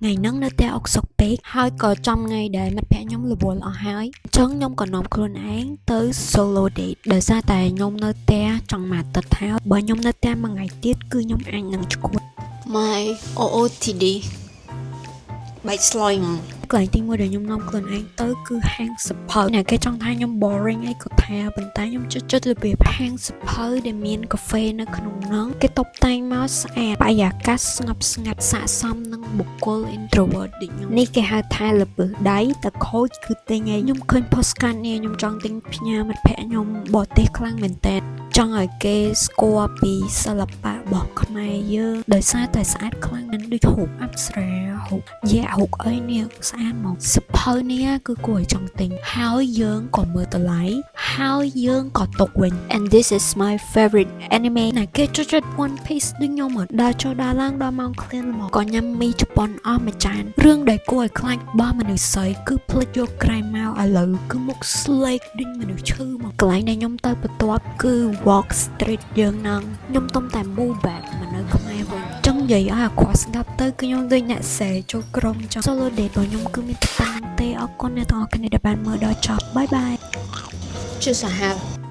ngày nắngនៅតែអុកសុកពេកហើយក៏ចំថ្ងៃដែលមិត្តភក្តិខ្ញុំរវល់អស់ហើយអញ្ចឹងខ្ញុំក៏នាំខ្លួនឯងទៅ solo date ដោយសារតែខ្ញុំនៅផ្ទះចង់មកទឹកថាបើខ្ញុំនៅផ្ទះមួយថ្ងៃទៀតគឺខ្ញុំអាចនឹងឈួត My OOTD បែកស្លុយហ្មង កន្លែងទីមួយដែលខ្ញុំនាំខ្លួនឯងទៅគឺហាងសភៅអ្នកគេចង់ថាខ្ញុំ boring អីក៏ថាប៉ុន្តែខ្ញុំចិត្តរបៀបហាងសភៅដែលមានកាហ្វេនៅក្នុងនោះគេតុបតែងមកស្អាតបរិយាកាសស្ងប់ស្ងាត់ស័ក្តិសមនឹងបុគ្គល introvert ដូចខ្ញុំនេះគេហៅថាលពើដៃតែខូចគឺទិញឯងខ្ញុំឃើញ postcard នេះខ្ញុំចង់ទិញផ្ញើមិត្តភក្តិខ្ញុំបរទេសខ្លាំងមែនតើចង់ឲ្យគេស្គាល់ពីសិល្បៈរបស់ខ្មែរយើងដោយសារតែស្អាតខ្លាំងមិនដូចរូបអប្សរារូបយ៉ារូបអីនេះស្អាតមកសភៅនេះគឺគួរឲ្យចង់ទិញហើយយើងក៏មើលតម្លៃហើយយើងក៏ទុកវិញ and this is my favorite anime ណាគេចុច One Piece ដូចខ្ញុំមកដល់ចូលដល់ឡើងដល់ម៉ោងឃ្លានមកក៏ញ៉ាំមីជប៉ុនអស់មួយចានរឿងដែលគួរឲ្យខ្លាចរបស់មនុស្សស្រីគឺផ្លិចយកក្រែមមកឥឡូវគឺមុខស្លេកដូចមនុស្សឈឺមកកន្លែងដែលខ្ញុំទៅបន្ទាប់គឺ Walk Street យើងហ្នឹងខ្ញុំទុំតែ move back មកនៅខ្មែរវិញចឹងនិយាយឲ្យអាក្រក់ស្ដាប់ទៅគឺខ្ញុំដូចអ្នកសេចូលក្រុមចឹង Solo date របស់ខ្ញុំគឺមានតែប៉ុណ្្នឹងទេអរគុណអ្នកទាំងអស់គ្នាដែលបានមើលដល់ចប់បាយបាយ Cheers I have